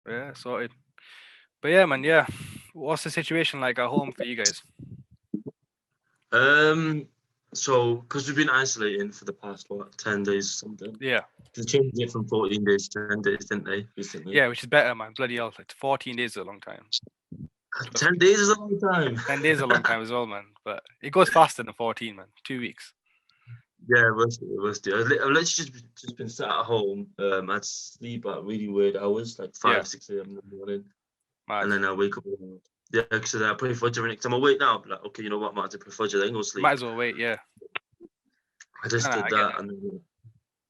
Yeah, sorted. But yeah, man, yeah. What's the situation like at home for you guys? So because we've been isolating for the past 10 days or something, Yeah. they changed it from 14 days to 10 days, didn't they? Recently, Yeah, which is better, man. Bloody hell. Like 14 days is a long time. Trust 10 me. days is a long time. 10 days is a long time as well, man. But it goes faster than 14, man. 2 weeks. Yeah, it was. It was. I've literally just been sat at home. I'd sleep at really weird hours, like Yeah. 5, 6 a.m. in the morning, and Mad. then I wake up. Yeah, because I play fudge every night. Because I'm awake now. But like, okay, you know what? I might have to play fudge. Then go Might sleep. as well wait, yeah. I just Nah, did I get that, that. and then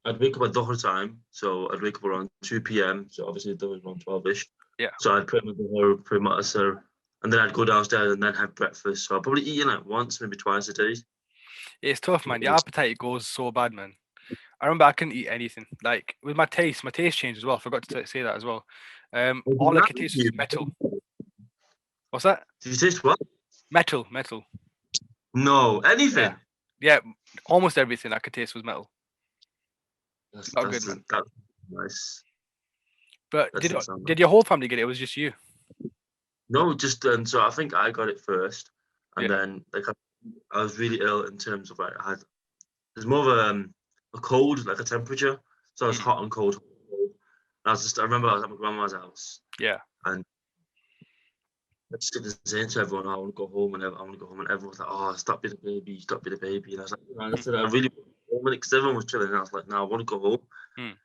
I'd wake up at Dhuhr time. So I'd wake up around 2 p.m. So obviously that was around 12ish. Yeah. So I'd pray my Dhuhr, pray my Asr, and then I'd go downstairs and then have breakfast. So I'll probably eat like once, maybe twice a day. It's tough, man. Your appetite goes so bad, man. I remember I couldn't eat anything. Like with my taste changed as well. I forgot to say that as well. All I could taste was metal. What's that? Did you taste what? Metal. No, Yeah. anything. Yeah, almost everything I could taste was metal. That's Not good, that's man. that's nice. But That doesn't sound nice. did your whole family get it? It was just you? No, just so I think I got it first, and Yeah. then like I was really ill in terms of like there's more of a cold, like a temperature. So I was Mm. hot and cold. And I remember I was at my grandma's house, Yeah. and I just kept saying to everyone, "I want to go home," and I want to go home, and everyone was like, "Oh, stop being a baby, stop being a baby," and I was like, "Man, I said I really want to go home," because everyone was chilling, and I was like, "No, I want to go home." Mm.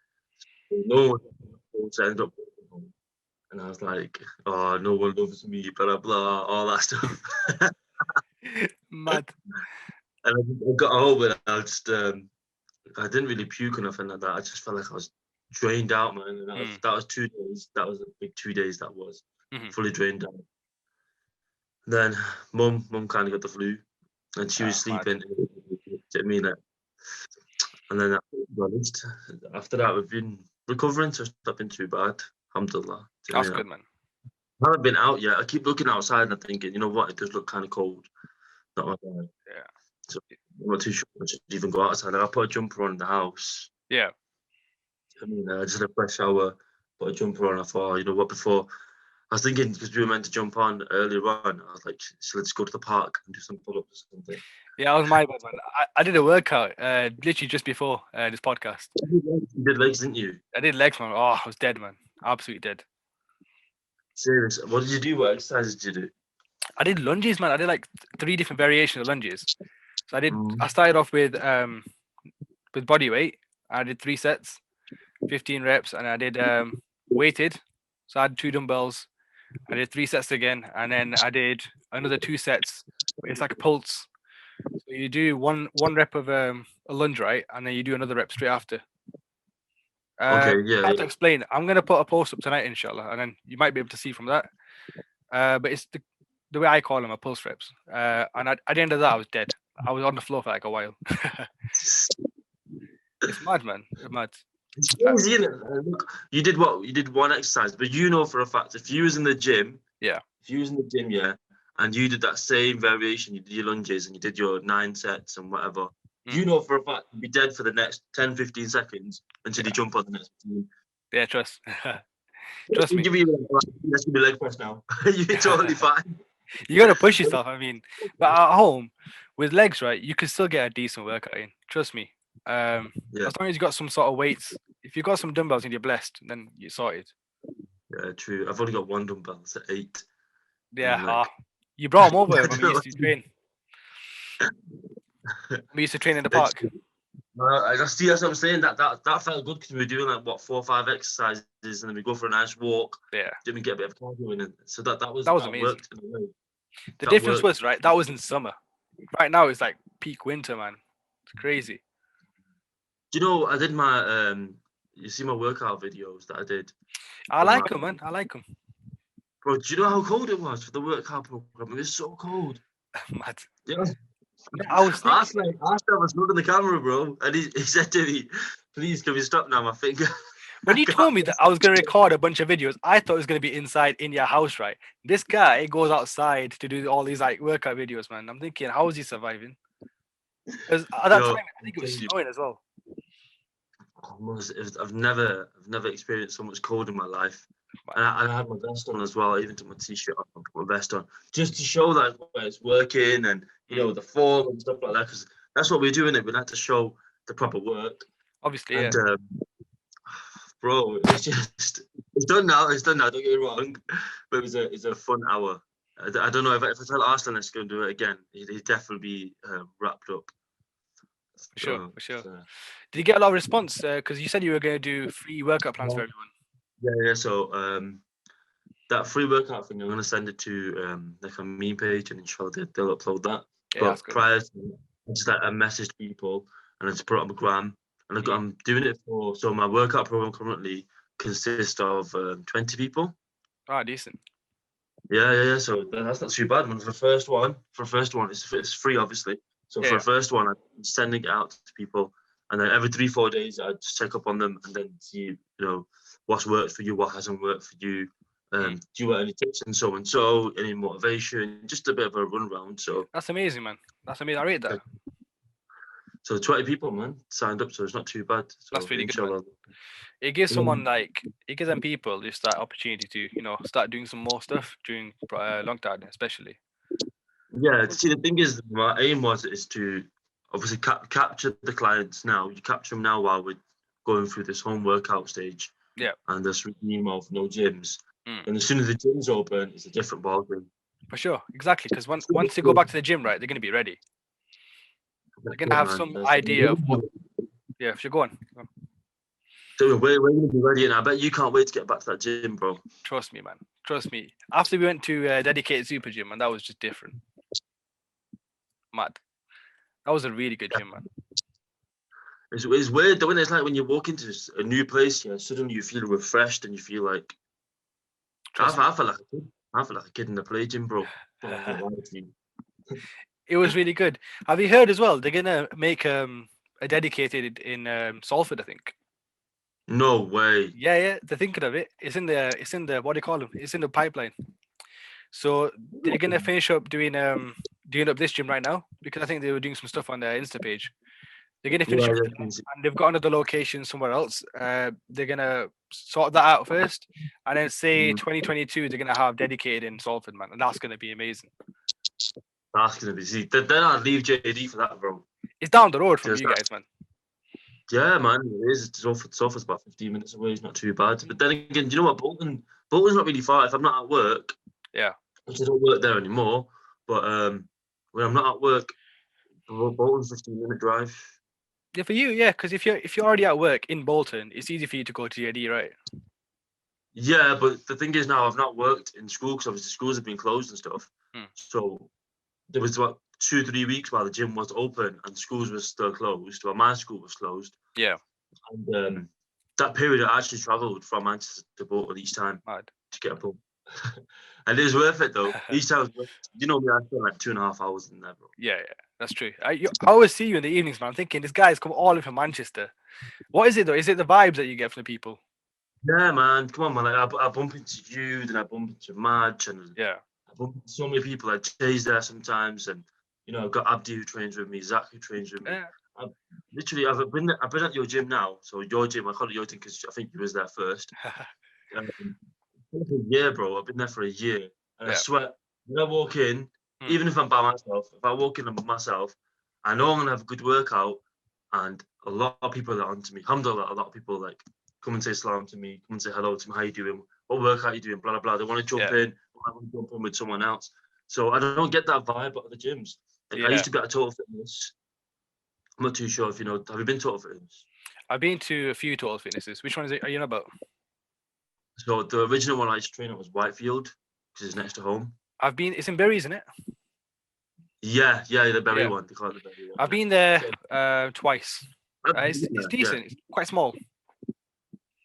No one ended up going home. And I was like, "Oh, no one loves me," blah blah, all that stuff. Mad. And I got home and I didn't really puke or nothing like that. I just felt like I was drained out, man. And Mm. that was 2 days. That was a big 2 days. That was Hmm. fully drained out. Then mum kind of got the flu, and she was Mad. sleeping. Do you know what I mean? And then to be honest, after that we've been recovering, so it's not been too bad. Alhamdulillah. Do you know That's what I good, mean? man. I haven't been out yet. I keep looking outside and thinking, you know what? It does look kind of cold. Not my bad. Yeah. So I'm not too sure I should even go outside. Like, I put a jumper on in the house. Yeah. I mean, I just had a fresh shower, put a jumper on. I thought, you know what? Before I was thinking, because we were meant to jump on earlier on, I was like, so let's go to the park and do some pull-ups or something. Yeah, that was my bad, man. I did a workout literally just before this podcast. You did legs, didn't you? I did legs, man. Oh, I was dead, man. Absolutely dead. Serious. What did you do? What exercises did you do? I did lunges, man. I did like 3 different variations of lunges. So Mm. I started off with body weight. I did 3 sets, 15 reps, and I did weighted. So I had 2 dumbbells. I did 3 sets again, and then I did another 2 sets. It's like a pulse. So you do one rep of a lunge, right, and then you do another rep straight after. Okay, I yeah. have to explain. I'm gonna put a post up tonight, inshallah, and then you might be able to see from that. But it's the way I call them, a pulse reps. And at the end of that, I was dead. I was on the floor for like a while. It's mad, man. It's mad. It's crazy, isn't it? Look, you did what? You did one exercise, but you know for a fact if you was in the gym, Yeah. yeah, and you did that same variation, you did your lunges and you did your 9 sets and whatever, you know for a fact you'd be dead for the next 10, 15 seconds until you jump on the next one. Yeah, trust me. Give me let's give me leg press now. You're totally fine. You gotta push yourself. I mean, but at home with legs, right, you can still get a decent workout in. Trust me. Yeah. As long as you got some sort of weights, if you got some dumbbells and you're blessed, then you're sorted. Yeah, true. I've only got one dumbbell. It's at 8. Yeah. Like, You brought them over I when don't we know used to train. We used to train in the It's- park. I see. That's what I'm saying. That felt good because we were doing like what 4 or 5 exercises, and then we go for a nice walk. Yeah. Then we get a bit of cardio in it. So that was amazing. worked in a way. The That difference worked. was, right, that was in summer. Right now it's like peak winter, man. It's crazy. Do you know I did my you see my workout videos that I did? I like them, man. I like them. Bro, do you know how cold it was for the workout program? It was so cold. Mad. Yeah. I was thinking, Arsenal was holding the camera, bro, and he said to me, "Please, can we stop now? My finger." when you told me that I was going to record a bunch of videos, I thought it was going to be inside in your house, right? This guy goes outside to do all these like workout videos, man. I'm thinking, how is he surviving? Because at that time, I think it was snowing as well. I've never experienced so much cold in my life. And I had my vest on as well. I even took my t-shirt off and put my vest on just to show that it's working and the form and stuff like that. Because that's what we're doing. We like to show the proper work. Obviously, And yeah. bro, it's done now. It's done now. Don't get me wrong, but it's a fun hour. I don't know if I tell Arslan let's go and do it again, he'd definitely be wrapped up. For sure. So, Did you get a lot of response? Because you said you were going to do free workout plans for everyone. yeah. So that free workout thing, I'm gonna send it to like a meme page, and inshallah they'll upload that. Yeah, that's But good. prior to that, I just I messaged people and I just put it on my gram, and I'm doing it for. So my workout program currently consists of 20 people. Ah, decent. Yeah. So that's not too bad, man. For the first one, it's free, obviously. So for the first one, I'm sending it out to people, and then every 3-4 days, I just check up on them and then see, what's worked for you, what hasn't worked for you. Do you want any tips and so, any motivation, just a bit of a run round. So that's amazing, man. That's amazing. I rate that. So 20 people, man, signed up, so it's not too bad. So that's really inshallah. good, man. It gives someone it gives them people just that opportunity to start doing some more stuff during lockdown, especially. Yeah, see, the thing is, my aim is to obviously capture the clients now. You capture them now while we're going through this home workout stage. Yeah. And this regime of no gyms. Mm. And as soon as the gyms open, it's a different ballgame. For sure, exactly. Because once they go back to the gym, right, they're going to be ready. They're going to have some idea of what. Yeah, if you go on. So we're going to be ready, and I bet you can't wait to get back to that gym, bro. Trust me, man. Trust me. After we went to dedicated super gym, and that was just different. Mad. That was a really good gym, man. It's weird though, when it's like when you walk into a new place, suddenly you feel refreshed and you feel like I feel like a kid in the play gym, bro. It was really good. Have you heard as well? They're gonna make a dedicated in Salford, I think. No way. Yeah. They're thinking of it. It's in the what do you call them? It's in the pipeline. So they're gonna finish up doing up this gym right now because I think they were doing some stuff on their Insta page. They're gonna finish up and they've got another location somewhere else. They're gonna sort that out first, and then say 2022 they're gonna have dedicated in Salford, man, and that's gonna be amazing. That's gonna be. See, then I'd leave JD for that, bro. It's down the road from you guys, man. Yeah, man, it is. Salford's about 15 minutes away. It's not too bad. But then again, do you know what? Bolton's not really far. If I'm not at work, which I don't work there anymore. But when I'm not at work, Bolton's 15-minute drive. Yeah, for you, yeah, because if you're already at work in Bolton, it's easy for you to go to JD, right? Yeah, but the thing is now I've not worked in school because obviously schools have been closed and stuff. So there was about 2-3 weeks while the gym was open and schools were still closed. Well, my school was closed. Yeah. And that period I actually travelled from Manchester to Bolton each time to get a pump. And it was worth it though. Each time, me, I spent like 2.5 hours in there, bro. Yeah, that's true. I always see you in the evenings, man. I'm thinking this guy's come all the way from Manchester. What is it though? Is it the vibes that you get from the people? Yeah, man. Come on, man. Like, I bump into you, then I bump into Madge, and I bump into so many people. Like Jay's there sometimes, and I've got Abdi who trains with me, Zach who trains with me. Yeah. I've been at your gym now. So your gym, I call it your gym because I think you was there first. For a year, bro. I've been there for a year, and I swear when I walk in, even if I'm by myself, if I walk in by myself, I know I'm gonna have a good workout, and a lot of people are onto me. Alhamdulillah, a lot of people like come and say salam to me, come and say hello to me. How you doing? What workout are you doing? Blah blah blah. They want to jump in. I want to jump in with someone else. So I don't get that vibe out of the gyms. Like, I used to be at Total Fitness. I'm not too sure if you know. Have you been to Total Fitness? I've been to a few Total Fitnesses. Which one are you on about? So the original one I used to train at was Whitefield, because it's next to home. It's in Bury, isn't it? Yeah, the Bury one. They call it the Bury one. I've been there twice. It's decent. It's quite small.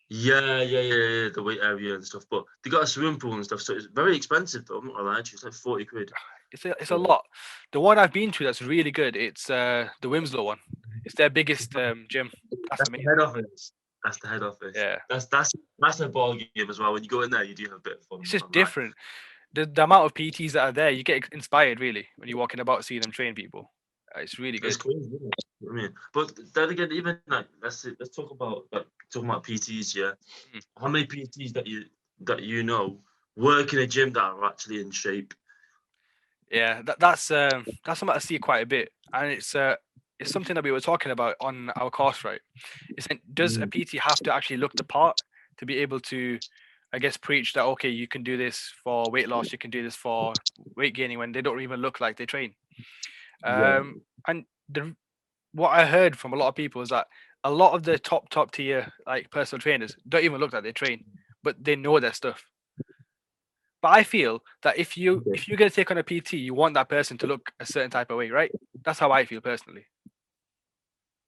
Yeah. The weight area and stuff, but they got a swimming pool and stuff, so it's very expensive though. I'm not gonna lie to you, it's like 40 quid. It's a lot. The one I've been to that's really good. It's the Winslow one. It's their biggest gym. That's the head office. That's the head office. Yeah. That's a ball game as well. When you go in there, you do have a bit of fun. It's just different. The amount of PTs that are there, you get inspired really when you're walking about seeing them train people. It's really good. It's crazy, isn't it? I mean, but then again, even like let's talk about PTs. Yeah, how many PTs that that work in a gym that are actually in shape? Yeah, that's something I see quite a bit, and it's something that we were talking about on our course, right? It's does a Mm. PT have to actually look the part to be able to, I guess, preach that okay, you can do this for weight loss, you can do this for weight gaining when they don't even look like they train. Yeah, And what I heard from a lot of people is that a lot of the top tier like personal trainers don't even look like they train, but they know their stuff. But I feel that okay. if you're gonna take on a PT, you want that person to look a certain type of way, right? That's how I feel personally.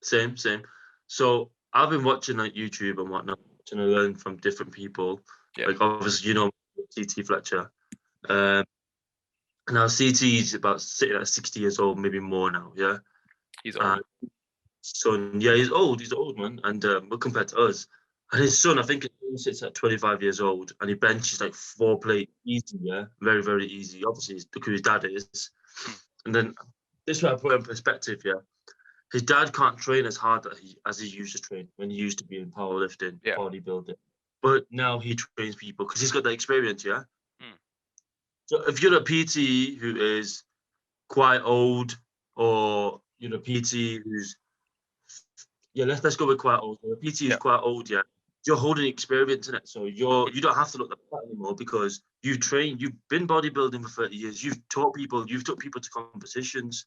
Same, same. So I've been watching like YouTube and whatnot, trying to learn from different people. Yeah, Like obviously, CT Fletcher. Um, Now CT is about sitting at 60 years old, maybe more now. Yeah, he's old. and son, yeah, he's old. He's an old man, and but compared to us, and his son, I think his son sits at 25 years old, and he benches like 4 plate easy. Yeah, very very easy. Obviously, it's because his dad is. Hmm. And then this is what I put in perspective. Yeah, his dad can't train as hard as he used to train when he used to be in powerlifting, Yeah. bodybuilding. But now he trains people because he's got the experience. Yeah. Hmm. So if you're a PT who is quite old, or you're a PT who's, yeah, let's go with quite old. So a PT who's Yeah. quite old, yeah, you're holding experience in it, so you don't have to look like that anymore because you've been bodybuilding for 30 years, you've taught people, you've took people to competitions.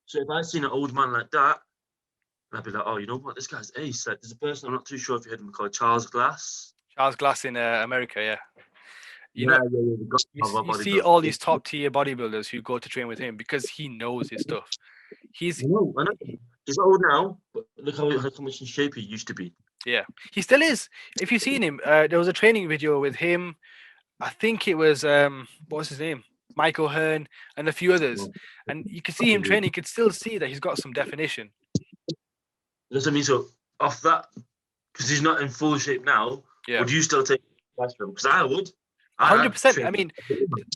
So if I seen an old man like that, I'd be like, oh, you know what, this guy's ace. Like, there's a person, I'm not too sure if you heard him, called Charles Glass. Charles Glass in America, yeah. You know, Yeah, yeah, yeah. The godfather of you see all these bodybuilding. top tier bodybuilders who go to train with him because he knows his stuff. He's I know. He's old now, but look how much in shape he used to be. Yeah, he still is. If you've seen him, there was a training video with him. I think it was what was his name? Michael Hearn and a few others. And you could see him training, you could still see that he's got some definition. Doesn't mean so off that, because he's not in full shape now. Yeah. Would you still take advice from him? Because I would. I 100%. I train. mean,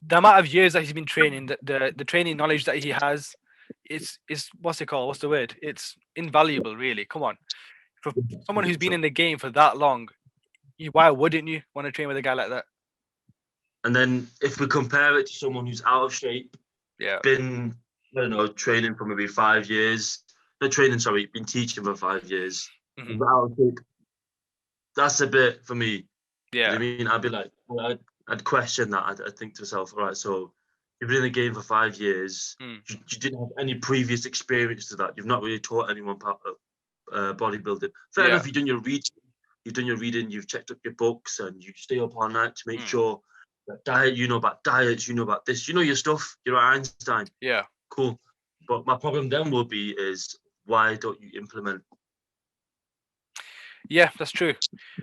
the amount of years that he's been training, the training knowledge that he has, it's what's it called? What's the word? It's invaluable, really. Come on. For someone who's been in the game for that long, why wouldn't you want to train with a guy like that? And then if we compare it to someone who's out of shape, Yeah. been, I don't know, training for maybe 5 years, not training, sorry, been teaching for 5 years, Hmm. but out of shape, that's a bit for me. You know what Yeah. I mean? I'd be like, I'd question that. I'd think to myself, all right, so you've been in the game for 5 years. Mm. You didn't have any previous experience to that. You've not really taught anyone about bodybuilding. Fair Yeah. enough, you've done your reading, you've checked up your books, and you stay up all night to make Mm. sure that you know about diets, you know about this, you know your stuff. You're Einstein. Yeah. Cool. But my problem then will be is why don't you implement? Yeah, that's true.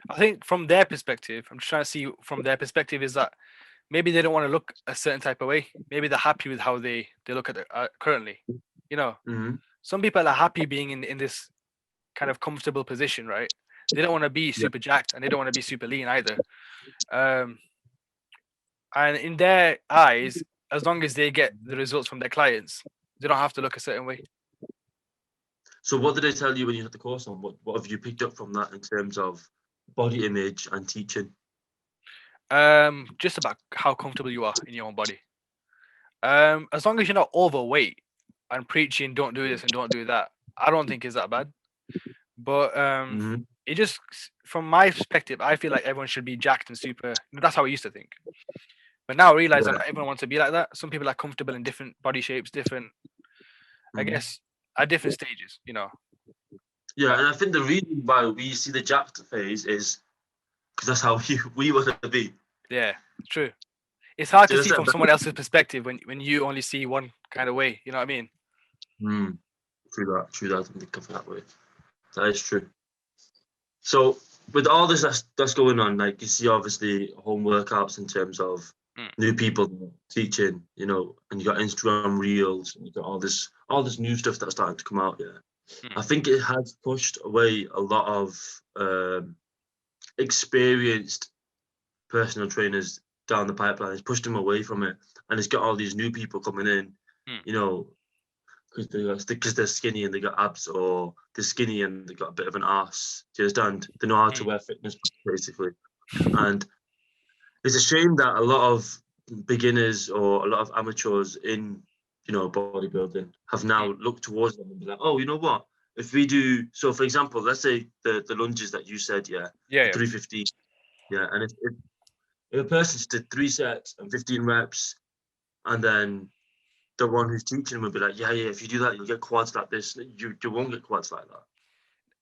I think from their perspective, I'm just trying to see from their perspective is that maybe they don't want to look a certain type of way. Maybe they're happy with how they look at it currently. You know, Mm-hmm. some people are happy being in this kind of comfortable position, right? They don't want to be Yeah. super jacked and they don't want to be super lean either. Um, and in their eyes, as long as they get the results from their clients, they don't have to look a certain way. So what did they tell you when you had the course on? What have you picked up from that in terms of body image and teaching? Just about how comfortable you are in your own body. As long as you're not overweight and preaching don't do this and don't do that, I don't think it's that bad. But Mm-hmm. it just from my perspective, I feel like everyone should be jacked and super. That's how I used to think. But now I realize that Yeah. not everyone wants to be like that. Some people are comfortable in different body shapes, different, I Mm-hmm. guess, at different stages, you know. Yeah, But and I think the reason why we see the jacked phase is because that's how we want to be. yeah, it's true. It's hard Do to you see from understand someone that? else's perspective when you only see one kind of way. You know what I mean? Mm, true that. True that. I didn't think of it that way. That is true. So with all this that's going on, like you see, obviously home workouts in terms of Mm, new people teaching, and you got Instagram reels, and you got all this new stuff that's starting to come out. Yeah, mm. I think it has pushed away a lot of experienced personal trainers down the pipeline. It's pushed them away from it, and it's got all these new people coming in, Mm. you know, because they're skinny and they got abs, or they're skinny and they got a bit of an ass. Do you understand? They know how to Mm. wear fitness basically, and It's a shame that a lot of beginners or a lot of amateurs in, bodybuilding have now looked towards them and be like, oh, you know what? If we do, so for example, let's say the lunges that you said, Yeah, the yeah. 350, and if a person's did 3 sets and 15 reps, and then the one who's teaching them will be like, yeah, if you do that, you'll get quads like this. You won't get quads like that.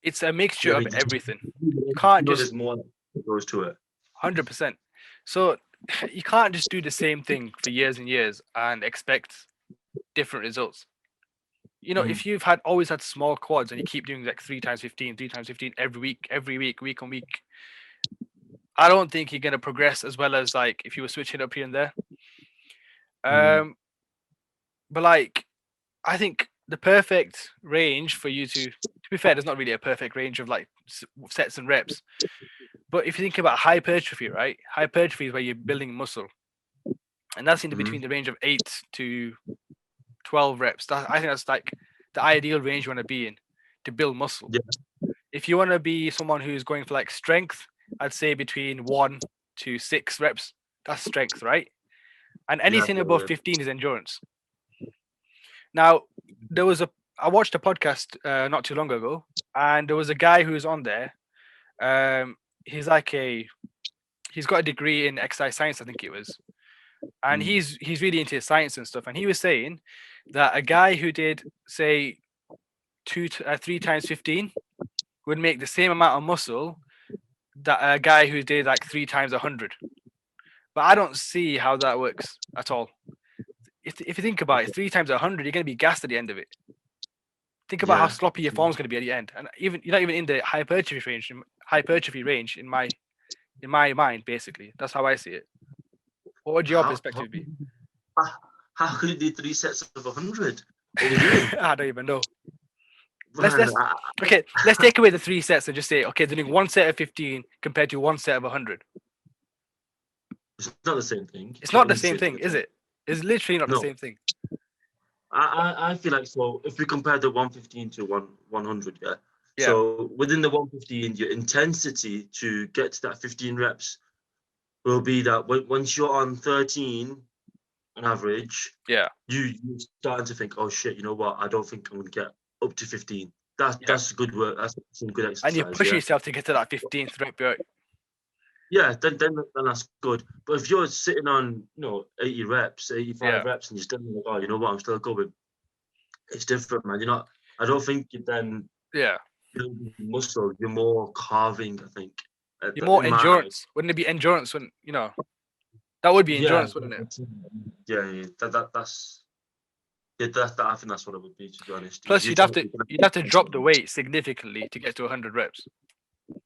It's a mixture Yeah, of everything. You can't just there's more that goes to it. 100%. So you can't just do the same thing for years and years and expect different results. If you've always had small quads and you keep doing like 3 times 15 every week, week on week, I don't think you're gonna progress as well as like if you were switching up here and there. But like I think the perfect range for you to be fair, there's not really a perfect range of like sets and reps. But if you think about hypertrophy, right? Hypertrophy is where you're building muscle, and that's in between the range of 8 to 12 reps. I think that's like the ideal range you want to be in to build muscle. Yeah. If you want to be someone who's going for like strength, I'd say between 1 to 6 reps. That's strength, right? And anything above 15 is endurance. Now, I watched a podcast not too long ago, and there was a guy who was on there. He's got a degree in exercise science, I think it was, and he's really into science and stuff. And he was saying that a guy who did say 3 times 15 would make the same amount of muscle that a guy who did like 3 times 100. But I don't see how that works at all. If you think about it, 3 times 100, you're going to be gassed at the end of it. Think about how sloppy your form's going to be at the end, and you're not even in the hypertrophy range in my mind. Basically, that's how I see it. What would your perspective be? How could you do 3 sets of 100? I don't even know. Let's take away the 3 sets and just say, okay, they're doing 1 set of 15 compared to 1 set of 100. It's not the same thing. It's not the same thing, is it? It's literally not the same thing. I feel like, so if we compare the 115 to 100, so within the 115, your intensity to get to that 15 reps will be that once you're on 13 on average, you're starting to think, oh shit, you know what? I don't think I'm going to get up to 15. That's good work. That's some good exercise. And you're pushing yourself to get to that 15th rep, right? Yeah, then that's good. But if you're sitting on 80 reps, 85 reps, and you're still like, oh, you know what? I'm still going. It's different, man. I don't think you then building muscle. You're more carving, I think. You're more endurance. Wouldn't it be endurance when that would be endurance, wouldn't it? Yeah. That's I think that's what it would be, to be honest. Plus, you'd have to drop the weight significantly to get to 100 reps.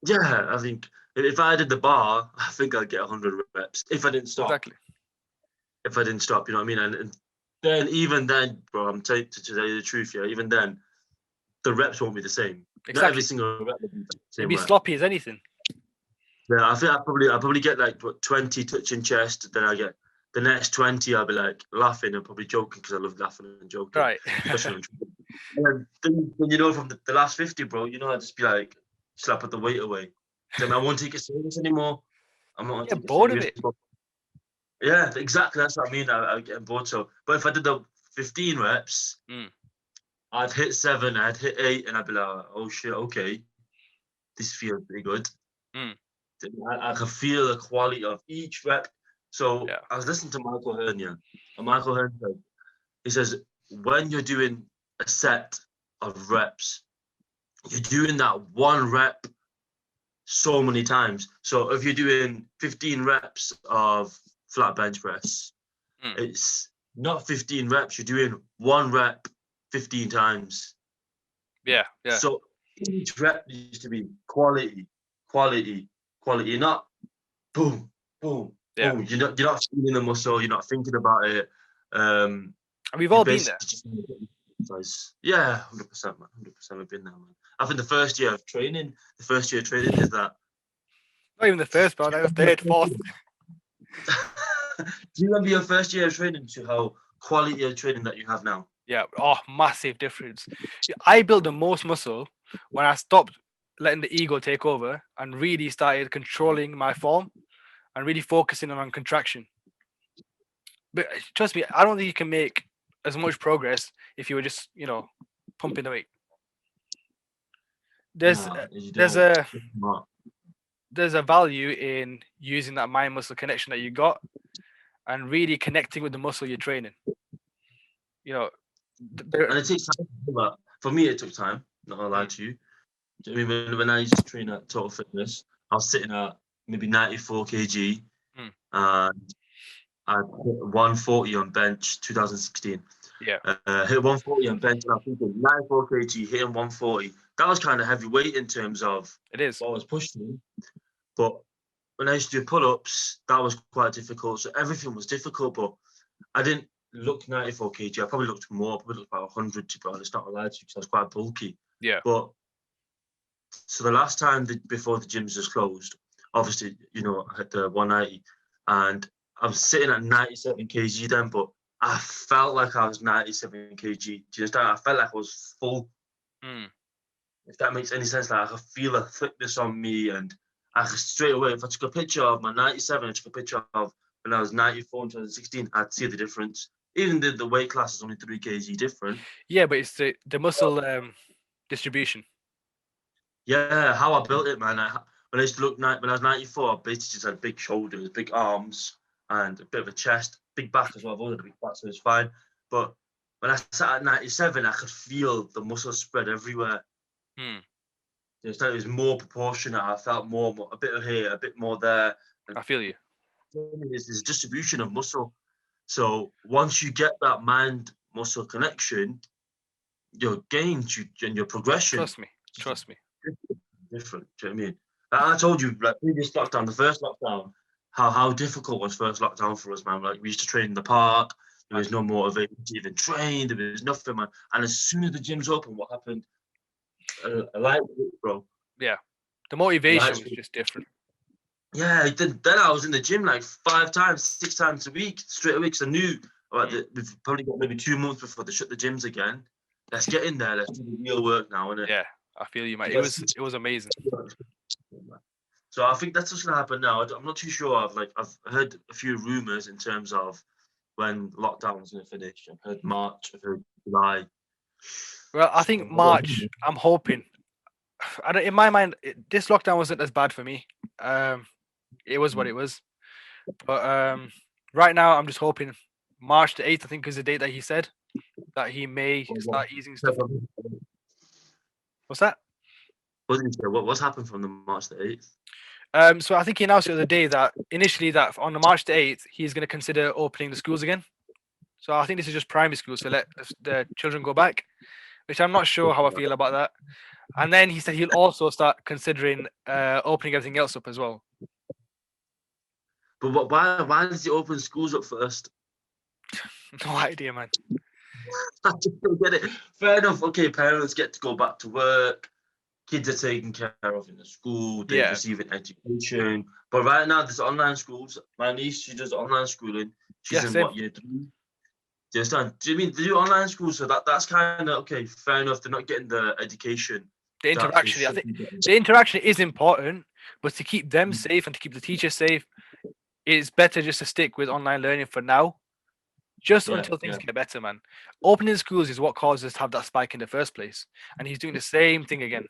Yeah, I think if I did the bar, I think I'd get 100 reps if I didn't stop. Exactly. If I didn't stop, you know what I mean? And then, even then, bro, I'm to tell you the truth, even then, the reps won't be the same. Exactly. Not every single rep will be the same. It'd be sloppy as anything. Yeah, I think I probably get like 20 touching chest, then I get the next 20. I'll be like laughing and probably joking because I love laughing and joking. Right. And then from the last 50, bro, I'd just be like, slap at the weight away. Then I won't take it serious anymore. I'm not get bored of it. Yeah, exactly. That's what I mean. I get bored. So, but if I did the 15 reps, I'd hit 7, I'd hit 8, and I'd be like, oh shit, okay, this feels pretty good. I can feel the quality of each rep. So I was listening to Michael Hearn, and Michael Hearn said, he says, when you're doing a set of reps, you're doing that one rep so many times. So if you're doing 15 reps of flat bench press, it's not 15 reps. You're doing one rep 15 times. Yeah. So each rep needs to be quality, not boom, boom, boom. You're not feeling the muscle. You're not thinking about it. And we've all been there. Yeah, 100%, man. 100%, we've been there, man. I think the first year of training is that. Not even the first, bro. Like the third, fourth. Do you remember your first year of training to how quality of training that you have now? Yeah. Oh, massive difference. I built the most muscle when I stopped letting the ego take over and really started controlling my form and really focusing on contraction. But trust me, I don't think you can make as much progress if you were just, pumping the weight. There's Nah, you there's don't. a Nah. there's a value in using that mind muscle connection that you got and really connecting with the muscle you're training. You know, And it takes time to do that. For me, it took time. Not gonna lie to you. Do you know what I mean, when I used to train at Total Fitness, I was sitting at maybe 94 kg, Mm. and I hit 140 on bench 2016. Yeah, Hit 140 on bench, and I'm thinking 94 kg, hitting 140. That was kind of heavy weight in terms of it is. what I was pushing. But when I used to do pull-ups, that was quite difficult. So everything was difficult, but I didn't look 94 kg. I probably looked more. I probably looked about 100, to be honest. Not gonna lie to you, because I was quite bulky. Yeah, But so the last time before the gyms just closed, obviously, I had the 190, and I was sitting at 97 kg then, but I felt like I was 97 kg. Do you understand? I felt like I was full. mm. If that makes any sense, like I could feel a thickness on me, and I could straight away, if I took a picture of my 97, I took a picture of when I was 94 in 2016, I'd see the difference. Even the weight class is only 3 kg different. Yeah, but it's the muscle distribution. Yeah, how I built it, man. When I used to look, when I was 94, I basically just had big shoulders, big arms, and a bit of a chest, big back as well. I've always had a big back, so it's fine. But when I sat at 97, I could feel the muscles spread everywhere. Mm. It was more proportionate. I felt more, a bit of here, a bit more there. I feel you. There's this distribution of muscle. So once you get that mind-muscle connection, your gains and your progression Trust me. Trust me. different. Do you know what I mean? I told you, like previous lockdown, the first lockdown, how difficult was first lockdown for us, man. Like we used to train in the park. There was no motivation to even train. There was nothing, man. And as soon as the gyms opened, what happened? A light switch, bro. Yeah, the A motivation light was switch. just different. Yeah, then I was in the gym like 5 times, 6 times a week straight away, because I knew we've probably got maybe 2 months before they shut the gyms again. Let's get in there. Let's do the real work now, innit? Yeah, I feel you, mate. It was amazing. So I think that's what's gonna happen now. I'm not too sure. I've heard a few rumors in terms of when lockdown was gonna finish. I've heard March. I've heard July. Well, I think March. I'm hoping. In my mind, this lockdown wasn't as bad for me. It was what it was. But right now, I'm just hoping March the 8th, I think, is the date that he said that he may start easing stuff. What's that? What did he say? What's happened from the March the 8th? So I think he announced the other day that initially that on the March the 8th, he's going to consider opening the schools again. So I think this is just primary schools to let the children go back, which I'm not sure how I feel about that. And then he said he'll also start considering opening everything else up as well. But why does he open schools up first? No idea, man. I just don't get it. Fair enough. Okay, parents get to go back to work. Kids are taken care of in the school. They're Yeah. receiving education. But right now, there's online schools. My niece, she does online schooling. She's in same. what, year 3? Do you understand? Do you mean they do online school? So that's kind of okay. Fair enough. They're not getting the education. The interaction, I think the interaction is important, but to keep them safe and to keep the teachers safe, it's better just to stick with online learning for now, just until things get better, man. Opening schools is what caused us to have that spike in the first place, and he's doing the same thing again.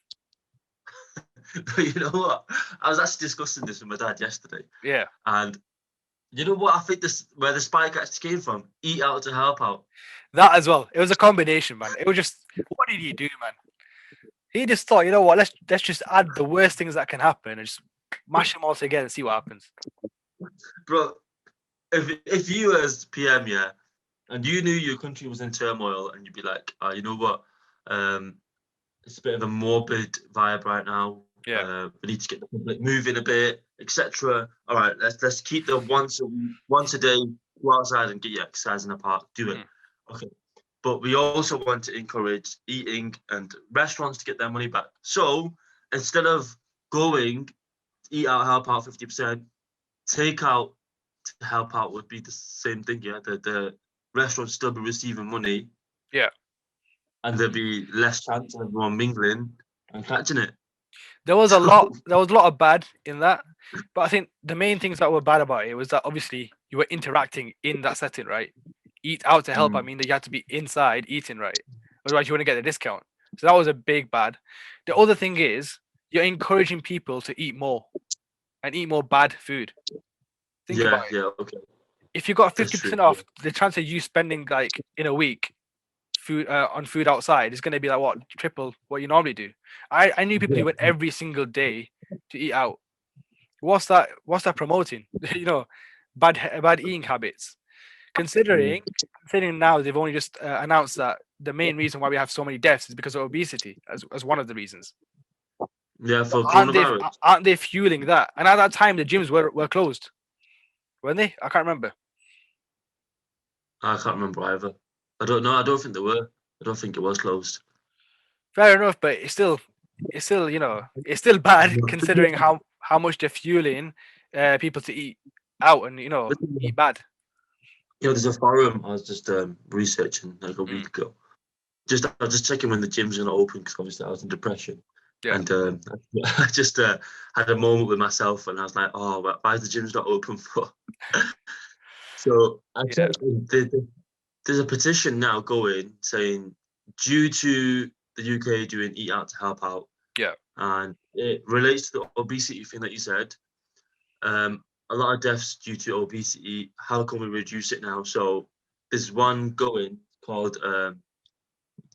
But you know what? I was actually discussing this with my dad yesterday. Yeah. And you know what? I think where the spike actually came from. Eat out to help out. That as well. It was a combination, man. It was just, what did he do, man? He just thought, you know what? Let's just add the worst things that can happen and just mash them all together and see what happens. Bro, if you as PM, yeah, and you knew your country was in turmoil, and you'd be like, you know what? It's a bit of a morbid vibe right now. Yeah. We need to get the public moving a bit, etc. All right, let's keep the once a day, go outside and get your exercise in the park. Do it. Okay. But we also want to encourage eating and restaurants to get their money back. So instead of going, eat out, help out 50%, take out to help out would be the same thing. Yeah, the restaurants still be receiving money. Yeah. And there'll be less chance of everyone mingling and catching it. There was a lot. So, There was a lot of bad in that, but I think the main things that were bad about it was that obviously you were interacting in that setting, right? Eat out to help. I mm, mean, that you had to be inside eating, right? Otherwise, you wouldn't get the discount. So that was a big bad. The other thing is you're encouraging people to eat more and eat more bad food. Think about it. yeah, okay, If you got that's 50% true. Yeah. off, the chance of you spending like in a week food on food outside is going to be like what triple what you normally do. I knew people who went Yeah. every single day to eat out. What's that promoting? Bad eating habits. Mm. Considering now they've only just announced that the main reason why we have so many deaths is because of obesity as one of the reasons. Yeah, So for coronavirus. aren't they fueling that? And at that time the gyms were closed, weren't they? I can't remember. I can't remember either. I don't know. I don't think they were. I don't think it was closed. Fair enough, but it's still it's still bad considering how much they're fueling people to eat out and eat bad. There's a forum I was just researching like a Mm, week ago. I was just checking when the gyms are gonna open because obviously I was in depression, yeah, and I just had a moment with myself, and I was like, "Oh, why is the gyms not open for?" So I yeah, checked. There's a petition now going saying, due to the UK doing Eat Out to Help Out, yeah. and it relates to the obesity thing that you said. A lot of deaths due to obesity. How can we reduce it now? So there's one going called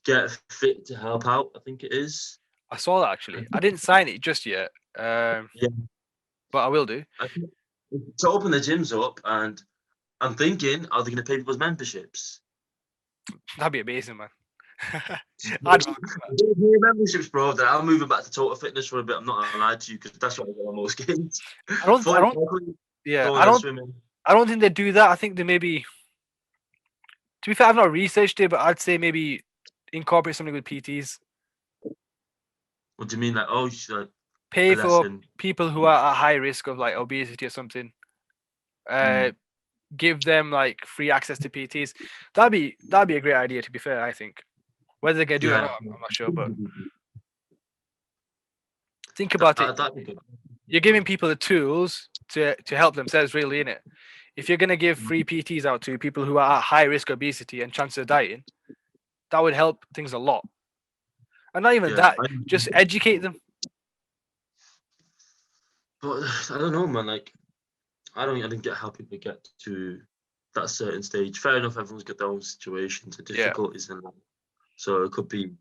Get Fit to Help Out, I think it is. I saw that actually. I didn't sign it just yet, Yeah, but I will do. I think to open the gyms up, and I'm thinking, are they going to pay people's memberships? That'd be amazing, man. I'd welcome that. Memberships, bro. Then I'm moving back to Total Fitness for a bit. I'm not gonna lie to you because that's what I get on most games. I don't, I 40 don't, yeah, going and swimming. I don't think they do that. I think they maybe, to be fair, I've not researched it, but I'd say maybe incorporate something with PTs. What do you mean? Like, oh, you should like a Pay for lesson. people who are at high risk of like obesity or something. Uh, Mm, give them like free access to PTs. That'd be a great idea. To be fair, I think whether they can do it or yeah, not, I'm not sure. But think about it. that'd be good. You're giving people the tools to help themselves, really, in it. If you're gonna give free PTs out to people who are at high risk obesity and chances of dying, that would help things a lot. And not even Yeah, that, just educate them. but I don't know, man. Like, I don't get how people get to that certain stage. Fair enough, everyone's got their own situations and Yeah, difficulties in life, so it could be,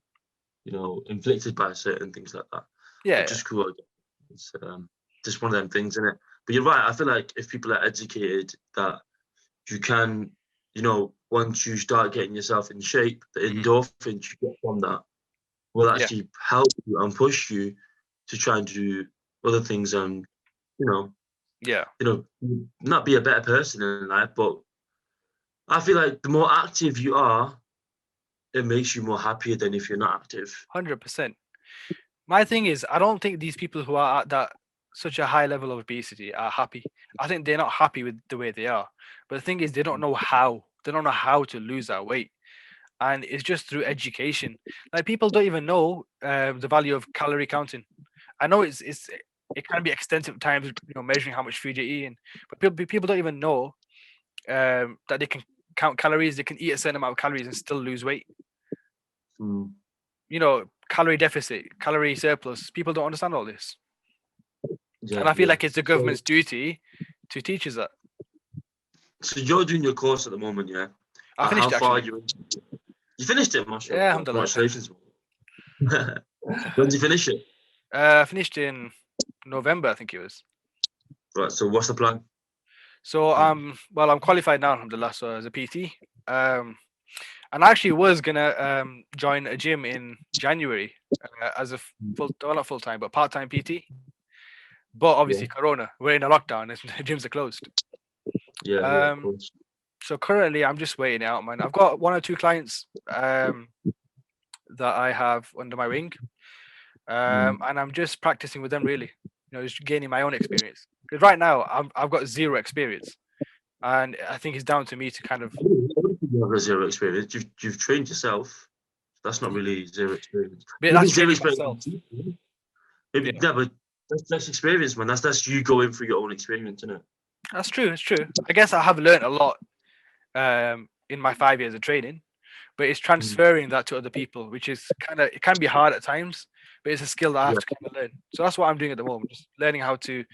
inflicted by certain things like that, yeah, which is cool. It's just one of them things, isn't it? But you're right. I feel like if people are educated, that you can, once you start getting yourself in shape, the mhm, endorphins you get from that will yeah, actually help you and push you to try and do other things and, you know, yeah, not be a better person in life. But I feel like the more active you are, it makes you more happier than if you're not active. 100%. My thing is, I don't think these people who are at that such a high level of obesity are happy. I think they're not happy with the way they are. But the thing is, they don't know how. They don't know how to lose that weight, and it's just through education. Like people don't even know the value of calorie counting. I know it can be extensive times, measuring how much food you're eating, but people don't even know that they can count calories. They can eat a certain amount of calories and still lose weight. Mm, Calorie deficit, calorie surplus. People don't understand all this, yeah, and I feel yeah. like it's the government's duty to teach us that. So you're doing your course at the moment, yeah? I How finished it far are actually. you? You finished it, Yeah, mashallah. alhamdulillah. Congratulations. When did you finish it? I finished in November, I think it was. Right. So what's the plan? So I'm qualified now, alhamdulillah. So as a PT, and I actually was gonna join a gym in January as a not full time, but part time PT. But Yeah. obviously, Corona, we're in a lockdown, and the gyms are closed. Yeah, of Um, course. so currently, I'm just waiting it out, man. I've got one or two clients that I have under my wing, Mm. and I'm just practicing with them, really. Just gaining my own experience. Because right now, I've got zero experience, and I think it's down to me to kind of. You have a zero experience. You've trained yourself. That's not really zero experience. But Maybe that's zero training experience. myself. Maybe, yeah, but that's experience, man. That's you going through your own experience, isn't it? That's true. It's true. I guess I have learned a lot in my 5 years of training, but it's transferring that to other people, which is it can be hard at times, but it's a skill that I have Yeah. to kind of learn. So that's what I'm doing at the moment, just learning how to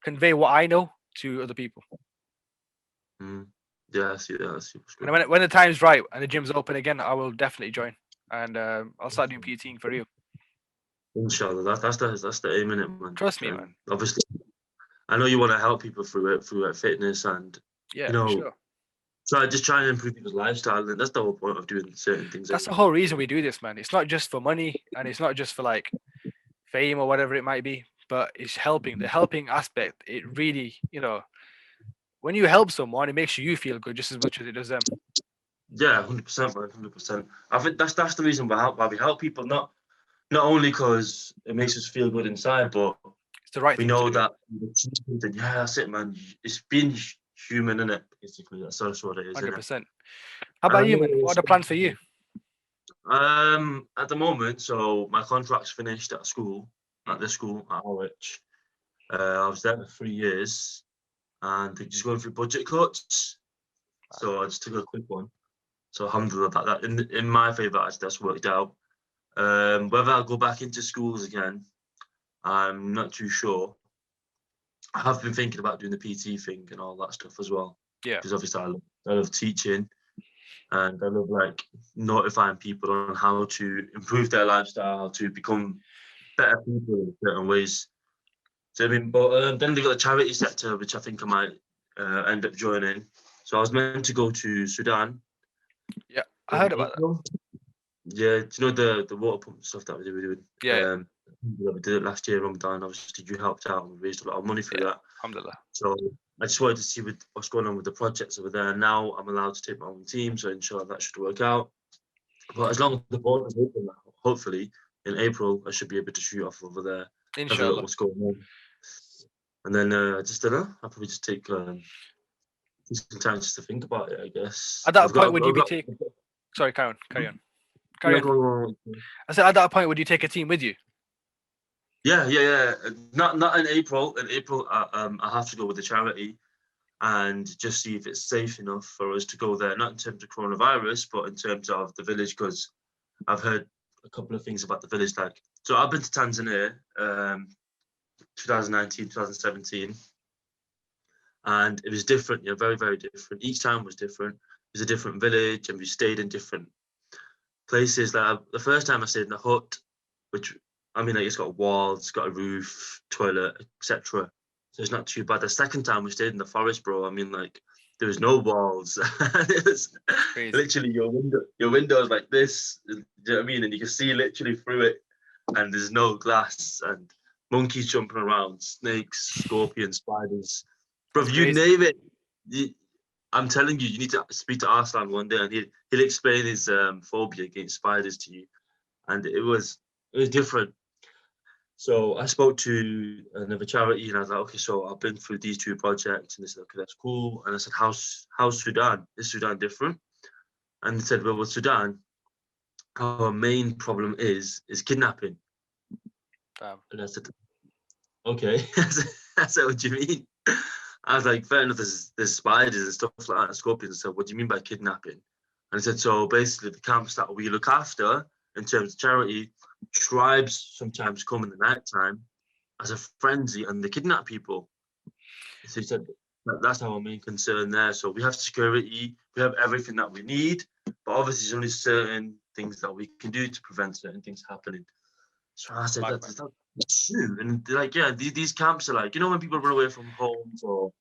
convey what I know to other people. Yeah, I see that. I see what's And good. when the time's right and the gym's open again, I will definitely join, and I'll start doing PTing for you. Inshallah, that's the aim in it, man. Trust me, man. Obviously, I know you want to help people through fitness, and Yeah, you know, sure. so just try and improve people's lifestyle, and that's the whole point of doing certain things. That's the whole reason we do this, man. It's not just for money, and it's not just for like fame or whatever it might be, but it's helping. The helping aspect, it really, when you help someone, it makes you feel good just as much as it does them. Yeah, 100%, man, 100%. I think that's the reason why we help people, not only because it makes us feel good inside, but It's the right we thing know to do. that yeah, that's it, man. It's being human, isn't it? Basically, that's what it is, isn't it? 100%. How about you, man? What are the plans for you? At the moment, so my contract's finished at school, at the school at Harwich. I was there for 3 years, and they're just going through budget cuts. So I just took a quick one. So alhamdulillah, that in my favour, that's worked out. Whether I'll go back into schools again, I'm not too sure. I have been thinking about doing the PT thing and all that stuff as well. Yeah. Because obviously I love teaching, and I love like notifying people on how to improve their lifestyle, how to become better people in certain ways. So I mean, but then they got the charity sector, which I think I might end up joining. So I was meant to go to Sudan. Yeah, I heard about that. Yeah, do you know the water pump stuff that we were doing? Yeah. We did it last year, Ramadan. Obviously, you helped out and we raised a lot of money through that. Alhamdulillah. So I just wanted to see what's going on with the projects over there. Now I'm allowed to take my own team, so inshallah that should work out. But as long as the border is open now, hopefully in April I should be able to shoot off over there. Have a look Inshallah. what's going on. And then I just don't know. I'll probably just take some time just to think about it, I guess. At that point, would you be taking? Sorry, carry on. I said, at that point, would you take a team with you? Yeah. Not in April. In April, I have to go with the charity and just see if it's safe enough for us to go there. Not in terms of coronavirus, but in terms of the village, because I've heard a couple of things about the village. Like, so I've been to Tanzania, 2019, 2017, and it was different. Yeah, very, very different. Each time was different. It was a different village, and we stayed in different places. Like the first time I stayed in a hut, which I mean, like it's got walls, it's got a roof, toilet, etc. So it's not too bad. The second time we stayed in the forest, bro. I mean, like there was no walls. It was literally your window is like this. Do you know what I mean? And you can see literally through it, and there's no glass and monkeys jumping around, snakes, scorpions, spiders. Bro, you name it. I'm telling you, you need to speak to Arslan one day, and he'll explain his phobia against spiders to you. And it was different. So I spoke to another charity, and I was like, okay, so I've been through these two projects, and they said, okay, that's cool. And I said, how's Sudan? Is Sudan different? And they said, well, with Sudan, our main problem is kidnapping. And I said, okay. I said, what do you mean? I was like, fair enough, there's spiders and stuff like that, and scorpions. I said, what do you mean by kidnapping? And I said, so basically the camps that we look after in terms of charity, tribes sometimes come in the night time as a frenzy and they kidnap people. So he said, that's our main concern there. So we have security, we have everything that we need, but obviously there's only certain things that we can do to prevent certain things happening. So I said, that's true. And they're like, yeah, these camps are like, when people run away from homes or,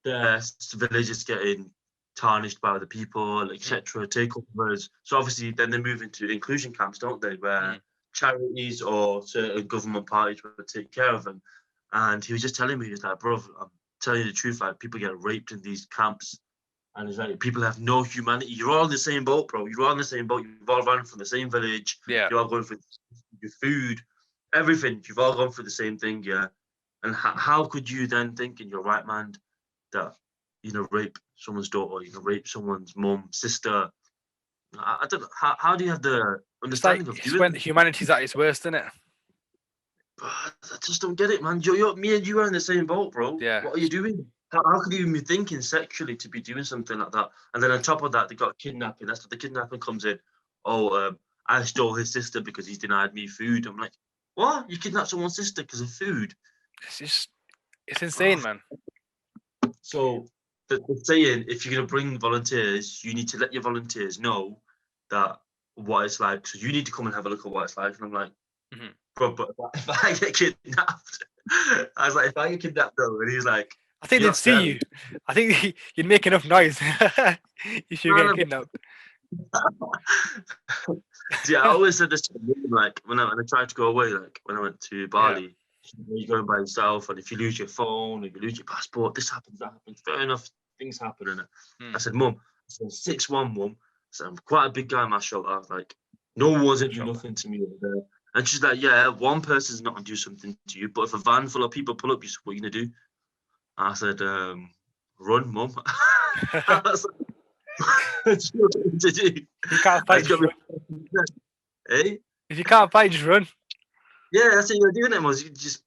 their villages getting tarnished by other people, etc., takeovers. So obviously then they move into inclusion camps, don't they, where charities or certain government parties will take care of them. And he was just telling me, he was like, bro, I'm telling you the truth, like people get raped in these camps. And it's like people have no humanity. You're all in the same boat, bro. You're all in the same boat. You've all run from the same village. Yeah. You're all going for your food, everything. You've all gone for the same thing, yeah. And how could you then think in your right mind that rape someone's daughter, rape someone's mum, sister? I don't know. How do you have the understanding of doing when humanity's at its worst, isn't it? I just don't get it, man. Me and you are in the same boat, bro. Yeah. What are you doing? How could you even be thinking sexually to be doing something like that? And then on top of that, they got kidnapping. That's what the kidnapping comes in. Oh, I stole his sister because he's denied me food. I'm like, what? You kidnapped someone's sister because of food? It's insane, man. So they're saying if you're gonna bring volunteers, you need to let your volunteers know that what it's like. So you need to come and have a look at what it's like. And I'm like, bro, but if I get kidnapped, I was like, if I get kidnapped though, and he's like, I think they'd see you. I think you'd make enough noise if you get kidnapped. Yeah, I always said this to him, like when I tried to go away, like when I went to Bali, you're going by yourself, and if you lose your phone, if you lose your passport, this happens, that happens. Fair enough, things happen, and I said, Mum, I said 6'1", Mum. So I'm quite a big guy, mashallah. Like no one's gonna do nothing to me over there. And she's like, yeah, one person's not gonna do something to you, but if a van full of people pull up, what are you gonna do? I said, run, Mum. I was like, what to do? You can't fight, just run. Hey? If you can't fight, just run. Yeah, that's what you're doing, it was. You just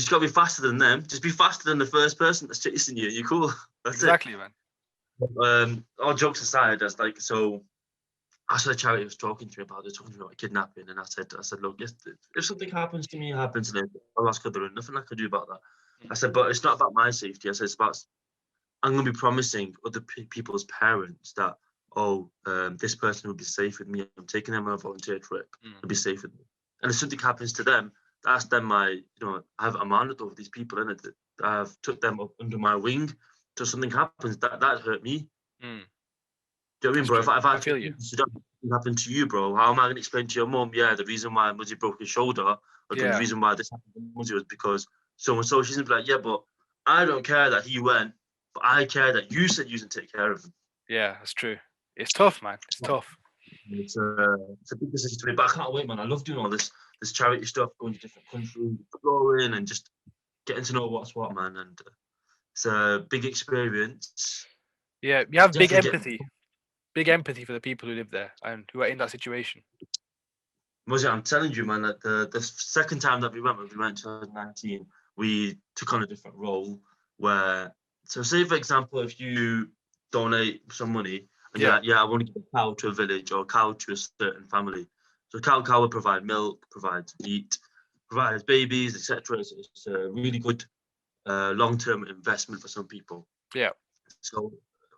gotta be faster than them. Just be faster than the first person that's chasing you. You're cool. That's exactly, it. Man. All jokes aside, that's like so. I said charity was talking to me about it, talking to me about kidnapping, and I said, look, if something happens to me, it happens to them. I'll ask other, nothing I can do about that. I said, but it's not about my safety. I said, it's about I'm going to be promising other people's parents that, this person will be safe with me. I'm taking them on a volunteer trip. They'll be safe with me. And if something happens to them, that's then I have amanat over these people in it. That I've took them up under my wing. So something happens, that hurt me. Do you know what I mean, bro? If I feel you, happen to you, bro, how am I going to explain to your mum? Yeah, the reason why Muzzy broke his shoulder, or the reason why this happened to Muzzy was because so and so. She's gonna be like, yeah, but I don't care that he went. But I care that you said you didn't take care of him. Yeah, that's true. It's tough, man. It's tough. It's a big decision to me, but I can't wait, man. I love doing all this charity stuff, going to different countries, exploring, and just getting to know what's what, man. And it's a big experience. Yeah, you have big empathy for the people who live there and who are in that situation. Muzzy, I'm telling you, man, that the second time that we went in 2019, we took on a different role where, so say for example, if you donate some money and you're like, yeah, I want to give a cow to a village or a cow to a certain family. So cow will provide milk, provides meat, provides babies, etc. It's a really good long-term investment for some people. Yeah. So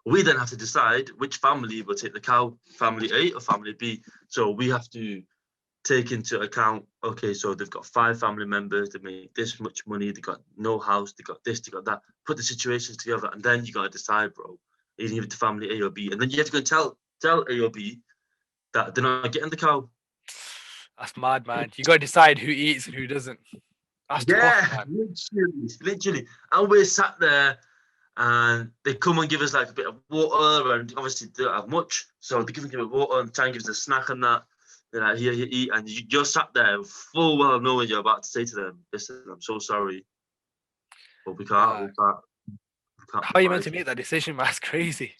we then have to decide which family will take the cow, family A or family B. So we have to take into account, okay, so they've got 5 family members, they make this much money, they got no house, they got this, they got that. Put the situations together, and then you got to decide, bro. You give it to family A or B, and then you have to go and tell A or B that they're not getting the cow. That's mad, man. You got to decide who eats and who doesn't. That's tough, man. Literally. And we're sat there, and they come and give us like a bit of water, and obviously they don't have much, so they give us water and try and give us a snack and that. They're like, here, you eat, and you're sat there full well knowing you're about to say to them, listen, I'm so sorry, but we can't. How are you meant to make that decision, man? That's crazy.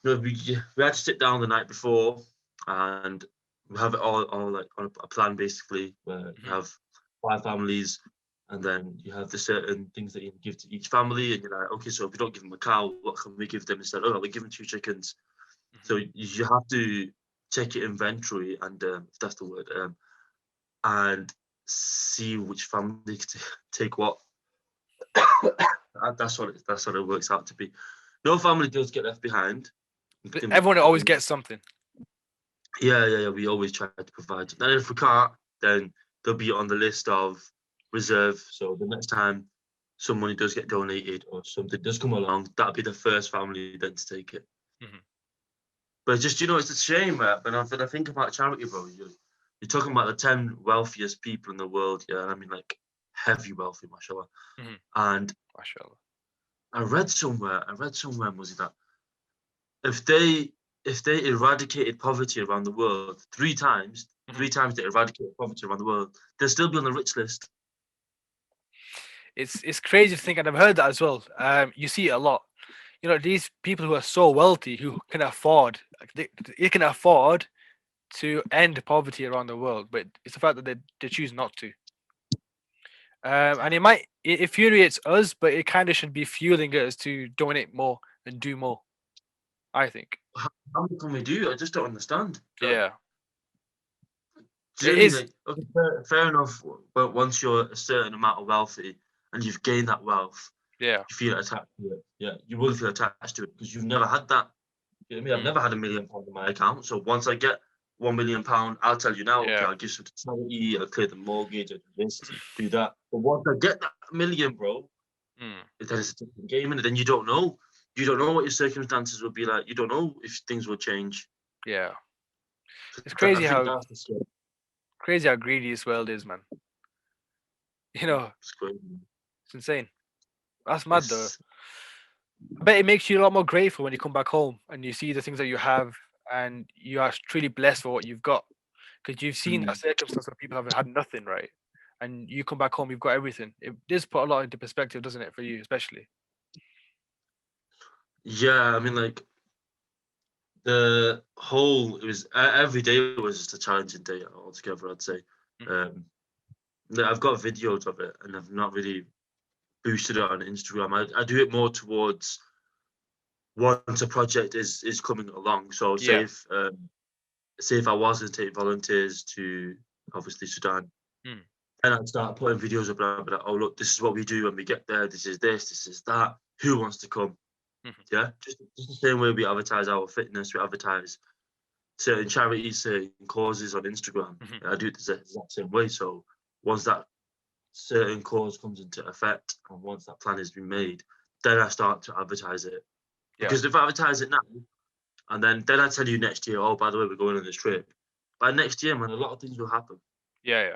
No, we had to sit down the night before, and we have it all like on a plan, basically, where you have 5 families, and then you have the certain things that you can give to each family, and you're like, okay, so if we don't give them a cow, what can we give them instead? Oh, we give them 2 chickens. So you have to check your inventory, and if that's the word, and see which family take what. That's what it works out to be. No family does get left behind. But everyone always gets something. Yeah. We always try to provide. And if we can't, then they'll be on the list of reserve. So the next time some money does get donated or something does come along, that'll be the first family then to take it. But just, it's a shame, when I think about charity, bro, you're talking about the 10 wealthiest people in the world. Yeah, I mean, like, heavy wealthy, mashallah. And mashallah. I read somewhere, was it that if they eradicated poverty around the world 3 times, 3 times they eradicated poverty around the world, they'll still be on the rich list. It's crazy to think, and I've heard that as well. You see it a lot. These people who are so wealthy, who can afford, they can afford to end poverty around the world, but it's the fact that they choose not to. And it infuriates us, but it kind of should be fueling us to donate more and do more. I think. How much can we do? I just don't understand. Like, Yeah, do you it know what I mean? is. Like, okay, fair enough. But once you're a certain amount of wealthy and you've gained that wealth, Yeah. you feel attached to it. Yeah, you will feel attached to it because you've never had that. You know what I mean? I've Mm, never had £1 million in my account. So once I get £1 million, I'll tell you now, okay, yeah. I'll give some to charity, I'll clear the mortgage, I'll do this, do that. But once I get that million, bro, Mm, then it's a different game, and then you don't know. You don't know what your circumstances will be like. You don't know if things will change. yeah. It's I crazy think how that's the scary. greedy this world is, man. You know, It's crazy. it's insane. That's mad though. It's I bet it makes you a lot more grateful when you come back home and you see the things that you have, and you are truly blessed for what you've got, because you've seen that mm, circumstance where people have had nothing, right? And you come back home, you've got everything. It does put a lot into perspective, doesn't it, for you, especially? yeah. I mean, like the whole, it was every day was just a challenging day altogether. I'd say. Hmm. Um, I've got videos of it, and I've not really boosted it on Instagram. I do it more towards once a project is coming along. So Yeah. say if I was to take volunteers to obviously Sudan, Mm. and I'd start putting videos up, and I'd be like, oh look, this is what we do when we get there. This is that. Who wants to come? Hmm. Yeah, just the same way we advertise our fitness, we advertise certain charities, certain causes on Instagram. Hmm. I do it the exact same way. So once that certain cause comes into effect, and once that plan has been made, then I start to advertise it. Yeah. Because if I advertise it now, and then I tell you next year, oh, by the way, we're going on this trip. By next year, man, a lot of things will happen. Yeah. Yeah. Do you know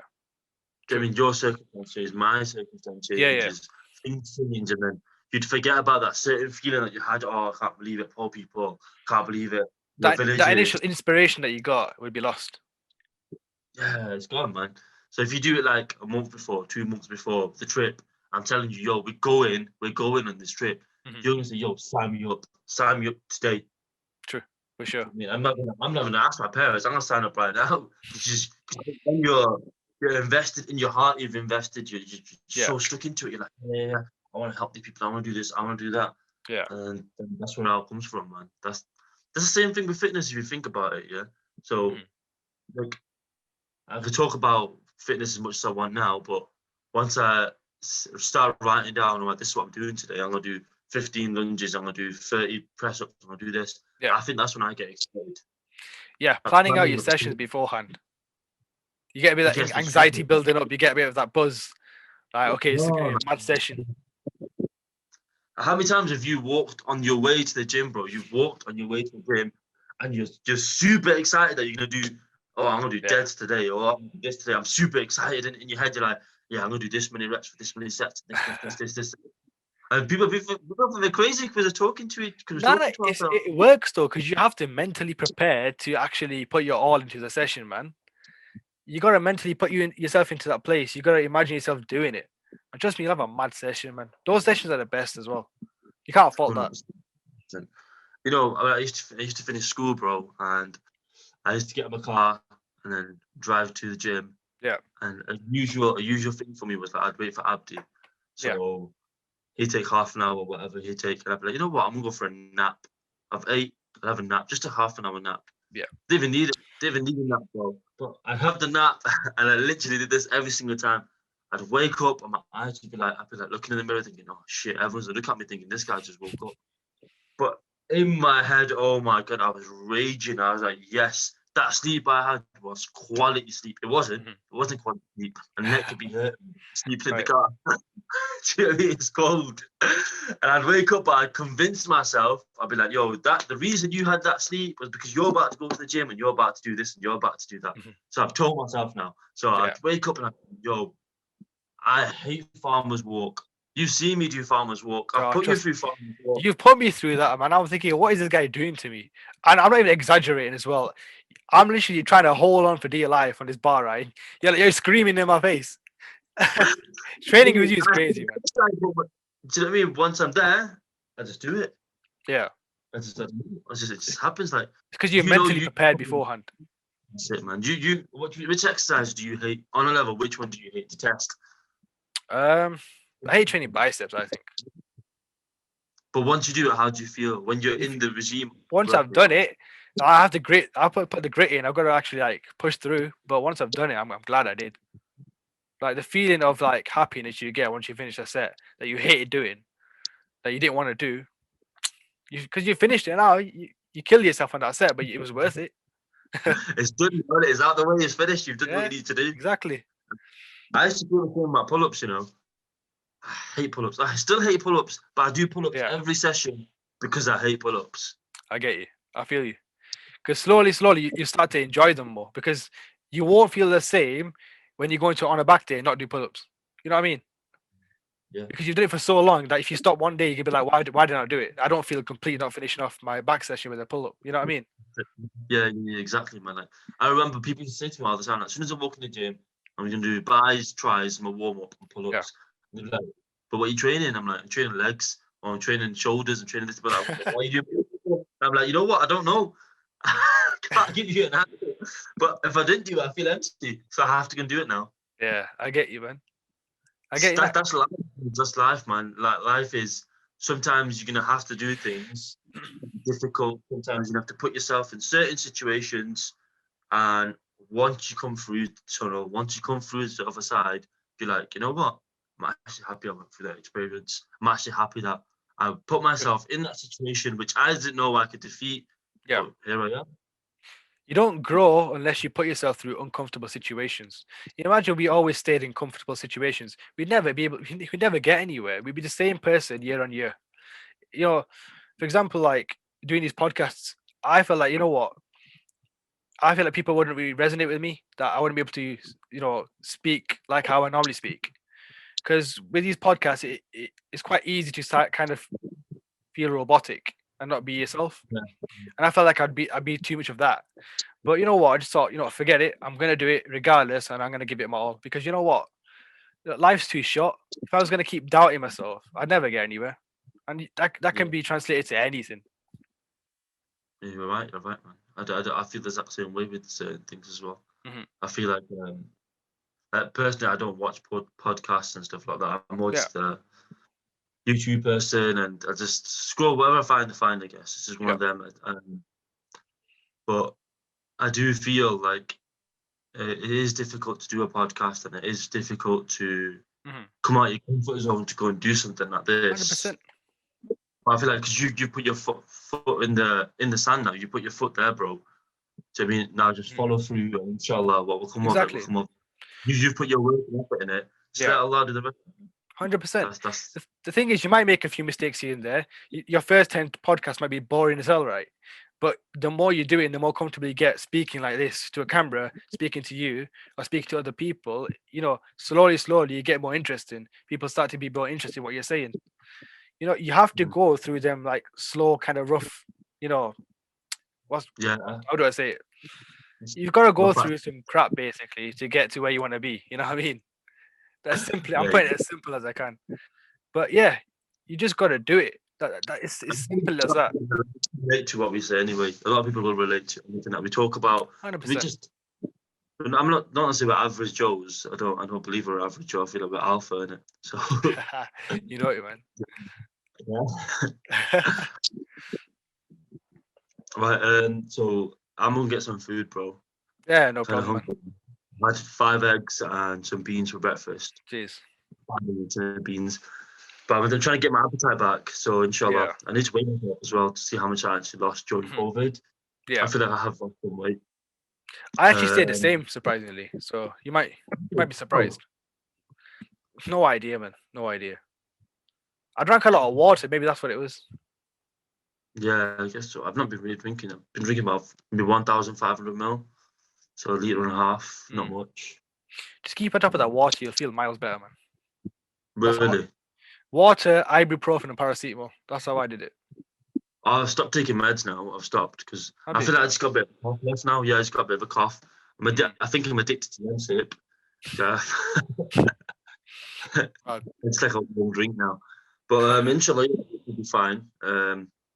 True. what I mean, your circumstance changes, my circumstance Yeah. Yeah. changes, things change, and then you'd forget about that certain feeling that you had. Oh, I can't believe it, poor people, can't believe it, the That villages. initial inspiration that you got would be lost. Yeah, it's gone, man. So if you do it like a month before, 2 months before the trip, I'm telling you, yo, we're going on this trip. Hmm. You're gonna say, yo, sign me up today. True. For sure. I mean, I'm not gonna ask my parents. I'm gonna sign up right now. Just when you're invested in your heart, you've invested. You're Yeah. so stuck into it. You're like, yeah, I want to help these people. I want to do this. I want to do that. Yeah. And that's where it all comes from, man. That's the same thing with fitness if you think about it. Yeah. So Hmm. like, I could talk about fitness as much as I want now, but once I start writing down, like, this is what I'm doing today. I'm gonna do 15 lunges. I'm gonna do 30 press ups. I'm gonna do this. Yeah. I think that's when I get excited. Yeah. I Planning out planning your looks sessions good. beforehand. You get a bit It of gets me anxiety stressing. building up. You get a bit of that buzz. Like, okay, it's No, a mad session. how many times have you walked on your way to the gym, bro? You've walked on your way to the gym, and you're just super excited that you're gonna do. Oh, I'm gonna do Yeah. deads today, or I'm gonna do this today. I'm super excited, and in your head you're like, yeah, I'm gonna do this many reps for this many sets, this. And people think they're crazy because they're talking to it, because we're No, no, talking to ourselves. it works though, because you have to mentally prepare to actually put your all into the session, man. You gotta mentally put yourself into that place. You gotta imagine yourself doing it. And trust me, you'll have a mad session, man. Those sessions are the best as well. You can't fault that. 100%. You know, I used to finish school, bro, and I used to get in my car and then drive to the gym. Yeah, And a usual thing for me was that I'd wait for Abdi. yeah, So he'd take half an hour or whatever he'd take, and I'd be like, you know what, I'm gonna go for a nap. I've ate, I'd have a nap, just a half an hour nap. yeah. Didn't even need it, didn't even need a nap, bro. But I'd have the nap, and I literally did this every single time. I'd wake up and my eyes would be like, I'd be like looking in the mirror thinking, oh shit, everyone's gonna look at me thinking this guy just woke up. But in my head, oh my god, I was raging. I was like, yes, that sleep I had was quality sleep. Mhm. It wasn't quality sleep. My neck could be hurting sleeping in the Right. car. Do you know what I mean? It's cold. And I'd wake up, I'd convince myself, I'd be like, yo, the reason you had that sleep was because you're about to go to the gym and you're about to do this and you're about to do that. Mhm. So I've told myself now. So Yeah. I'd wake up and I'd, yo, I hate farmers walk. You've seen me do farmers walk. I've Oh, put you trust through me. farmers walk. You've put me through that, man. I'm thinking, what is this guy doing to me? And I'm not even exaggerating as well. I'm literally trying to hold on for dear life on this bar, right? You're screaming in my face. Training with you is I hate crazy, man. exercise, but do you know what I mean? Once I'm there, I just do it. Yeah. It just happens. Like, It's because you're mentally prepared beforehand. that's it, man. Which exercise do you hate on a level? Which one do you hate to test? I hate training biceps. I think But once you do it, how do you feel when you're in the regime? once I've done it, I have the grit. I put the grit in. I've got to actually like push through. But once I've done it, I'm glad I did. Like the feeling of like happiness you get once you finish a set that you hated doing, that you didn't want to do, because you finished it now. You kill yourself on that set, but it was worth it. It's done. You done it. It's out the way. It's finished. You've done what Yeah, you need to do. exactly. I used to do the thing about pull-ups. I hate pull-ups. I still hate pull-ups, but I do pull-ups Yeah. every session because I hate pull-ups. I get you. I feel you. Because slowly, you start to enjoy them more because you won't feel the same when you're going to on a back day and not do pull-ups. You know what I mean? Yeah. Because you've done it for so long that if you stop one day, you can be like, why didn't I do it? I don't feel complete not finishing off my back session with a pull-up. You know what I mean? Yeah, exactly, man. Like, I remember people used to say to me all the time, like, as soon as I walk in the gym, I'm going to do buys, tries, my warm-up, and pull-ups. And they're like, but what are you training? I'm like, I'm training legs, or I'm training shoulders, I'm training this. But like, what are you doing? I'm like, you know what? I don't know. I can't give you an answer. But if I didn't do it, I feel empty. So I have to go and do it now. Yeah, I get you, man. I get you. That's life. That's life, man. Like life is sometimes you're gonna have to do things difficult. Sometimes you have to put yourself in certain situations, and once you come through the tunnel, once you come through the other side, you're like, you know what? I'm actually happy I went through that experience. I'm actually happy that I put myself in that situation, which I didn't know I could defeat. Yeah. But here I am. You don't grow unless you put yourself through uncomfortable situations. You imagine we always stayed in comfortable situations. We'd never be able. We'd never get anywhere. We'd be the same person year on year. You know, for example, like doing these podcasts, I felt like, you know what? I feel like people wouldn't really resonate with me. That I wouldn't be able to, speak like how I normally speak. Because with these podcasts, it's quite easy to start kind of feel robotic and not be yourself. Yeah. And I felt like I'd be too much of that. But you know what? I just thought, forget it. I'm gonna do it regardless, and I'm gonna give it my all. Because you know what? Life's too short. If I was gonna keep doubting myself, I'd never get anywhere. And that can be translated to anything. Yeah, you're right, man. I feel the exact same way with certain things as well. Mhm. I feel like personally, I don't watch podcasts and stuff like that. I'm more Yeah. just a YouTube person, and I just scroll wherever I find. I guess it's just one of them. But I do feel like it is difficult to do a podcast, and it is difficult to come out your comfort zone to go and do something like this. 100%. I feel like because you put your foot in the sand now, you put your foot there, bro. So I mean, now just follow through, and inshallah, what will come of it will come of. You've put your work and effort in it. Just let Allah do the rest. 100%. That's The thing is, you might make a few mistakes here and there. Your first 10 podcasts might be boring as hell, right? But the more you do it, and the more comfortable you get speaking like this to a camera, speaking to you, or speaking to other people, slowly, you get more interesting. People start to be more interested in what you're saying. You have to go through them like slow, kind of rough, how do I say it? You've got to go through some crap basically to get to where you want to be. You know what I mean? That's simply, I'm putting it as simple as I can. But yeah, you just got to do it. It's simple as that. Relate to what we say anyway. A lot of people will relate to anything that we talk about. 100%. I'm not necessarily about average Joes. I don't believe we're average Joe. I feel like we're alpha in it. So you know it, man. Yeah. Right. So I'm gonna get some food, bro. Yeah, no problem, man. I had 5 eggs and some beans for breakfast. Jeez. 5 beans. But I'm trying to get my appetite back. So inshallah, I need to weigh myself as well to see how much I actually lost during COVID. Yeah. I feel like I have lost some weight. I actually stayed the same, surprisingly. So you might be surprised. No idea, man. No idea. I drank a lot of water. Maybe that's what it was. Yeah, I guess so. I've not been really drinking. I've been drinking about maybe 1,500 ml. So a litre and a half, not much. Just keep on top of that water. You'll feel miles better, man. Really? Water, ibuprofen, and paracetamol. That's how I did it. I've stopped taking meds now. I've stopped because I feel like I just got a bit of a cough left now. Yeah, I just got a bit of a cough. I think I'm addicted to Lemsip. It's like a warm drink now. But inshallah, it'll be fine.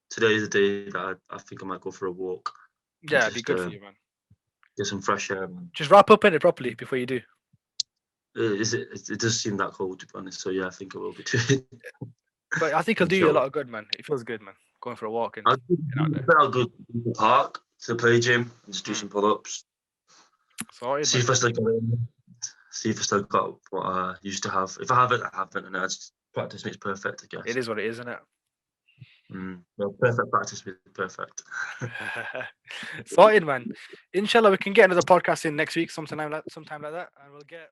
Today is the day that I think I might go for a walk. Yeah, it'd be good for you, man. Get some fresh air, man. Just wrap up in it properly before you do. It does seem that cold, to be honest. So yeah, I think I will be too. But I think it'll do you a lot of good, man. It feels good, man. Going for a walk and out there. I'll go to the park to play gym and just do some pull-ups. Sorted, See man. if I still got it. See if I still got what I used to have. If I haven't, I haven't, and I just practice makes perfect, I guess. It is what it is, isn't it? Well, perfect practice makes perfect. Sorted, man. Inshallah, we can get another podcast in next week, sometime like that, and we'll get